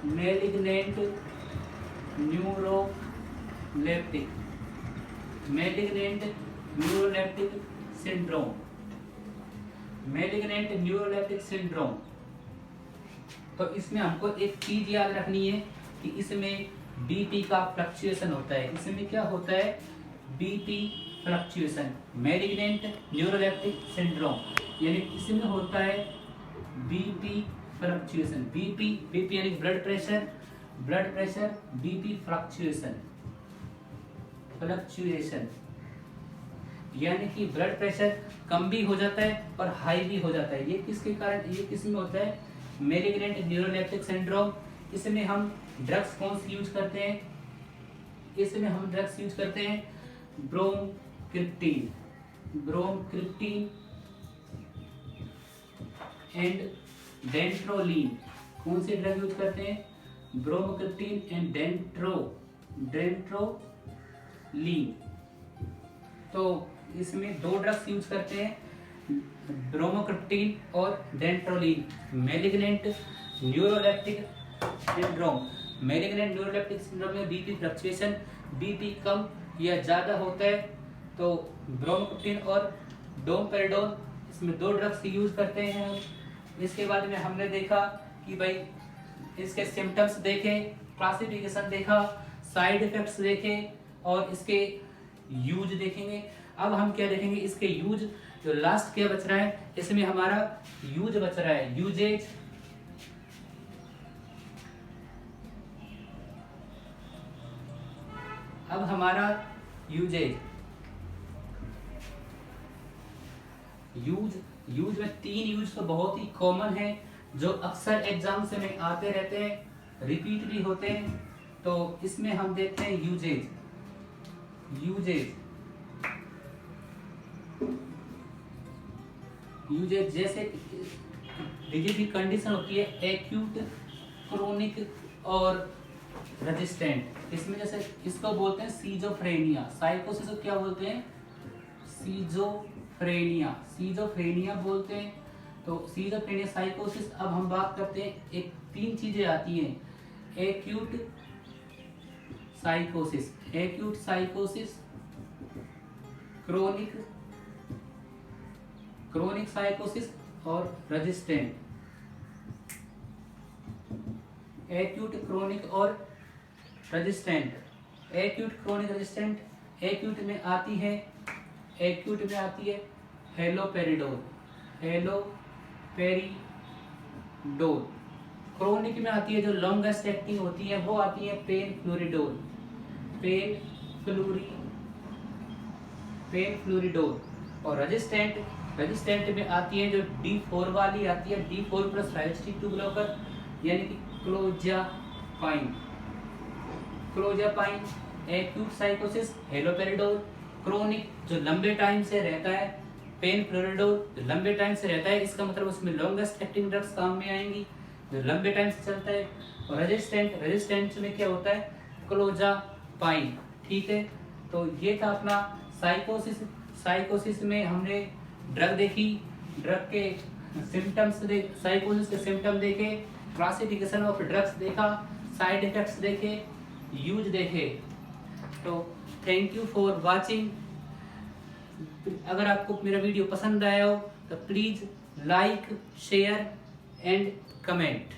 Malignant neuroleptic syndrome. तो इसमें हमको एक चीज याद रखनी है कि इसमें बीपी का फ्लक्चुएशन होता है। इसमें क्या होता है? BP fluctuation. Malignant neuroleptic syndrome यानी इसमें होता है बीपी फ्लक्चुएशन। बीपी यानी ब्लड प्रेशर, बीपी फ्लक्चुएशन यानी कि ब्लड प्रेशर कम भी हो जाता है और हाई भी हो जाता है। ये किसके कारण? ये किस में होता है? Malignant neuroleptic syndrome. इसमें हम ड्रग्स कौन सी यूज करते हैं? इसमें हम ड्रग्स यूज करते हैं ब्रोमक्रिप्टीन एंड डेंट्रोलीन। कौन से ड्रग यूज करते हैं? ब्रोमक्रिप्टीन एंड डेंट्रोलीन। तो इसमें 2 ड्रग्स यूज करते हैं, ब्रोमोक्रिप्टीन और डेंट्रोलीन। मैलिग्नेंट न्यूरोलेप्टिक सिंड्रोम में बीपी फ्लक्चुएशन, बीपी कम या ज्यादा होता है, तो ब्रोमोक्रिप्टीन और डोमपेरिडोन, इसमें 2 ड्रग्स यूज करते हैं हम। इसके बाद में हमने देखा कि भाई इसके सिम्टम्स देखे, क्लासिफिकेशन देखा, साइड इफेक्ट्स देखे और इसके यूज देखेंगे। अब हम क्या देखेंगे, इसके यूज। जो लास्ट क्या बच रहा है, इसमें हमारा यूज बच रहा है, यूजेज। अब हमारा यूजेज, यूज में 3 यूज तो बहुत ही कॉमन है, जो अक्सर एग्जाम से में आते रहते हैं, रिपीट भी होते हैं। तो इसमें हम देखते हैं यूजेज। जैसे डिजीज की कंडीशन होती है एक्यूट, क्रोनिक और रेजिस्टेंट। इसमें जैसे इसको बोलते हैं सीजोफ्रेनिया। साइकोसिस को क्या बोलते हैं, सीजोफ्रेनिया बोलते हैं। तो सीजोफ्रेनिया, साइकोसिस। अब हम बात करते हैं, एक 3 चीजें आती हैं, एक्यूट साइकोसिस, क्रोनिक साइकोसिस और रेजिस्टेंट। एक्यूट, क्रोनिक और resistant. Acute, chronic, resistant. Acute में आती है हेलोपेरिडोल। क्रोनिक में आती है, जो लॉन्गेस्ट एक्टिंग होती है, वो आती है पेनफ्लूरिडोल। और रेजिस्टेंट में आती है जो D4 वाली आती है, D4 प्लस 5HT2 ब्लॉकर, यानी कि क्लोजापाइन। एक्यूट साइकोसिस हेलोपेरिडोल। क्रोनिक जो लंबे टाइम से रहता है, पेनफ्लूरिडोल, जो लंबे टाइम से रहता है, इसका मतलब उसमें लॉन्गेस्ट एक्टिंग ड्रग्स काम में आएंगी, जो लंबे टाइम से चलता है। और रेजिस्टेंट में क्या होता है, क्लोजापाइन। ठीक है, तो ये था अपना साइकोसिस में हमने ड्रग देखी, ड्रग के सिम्टम्स साइकोसिस के सिम्टम देखे, क्लासिफिकेशन ऑफ ड्रग्स देखा, साइड इफेक्ट्स देखे, यूज देखे। तो थैंक यू फॉर वाचिंग। अगर आपको मेरा वीडियो पसंद आया हो तो please like, share and comment.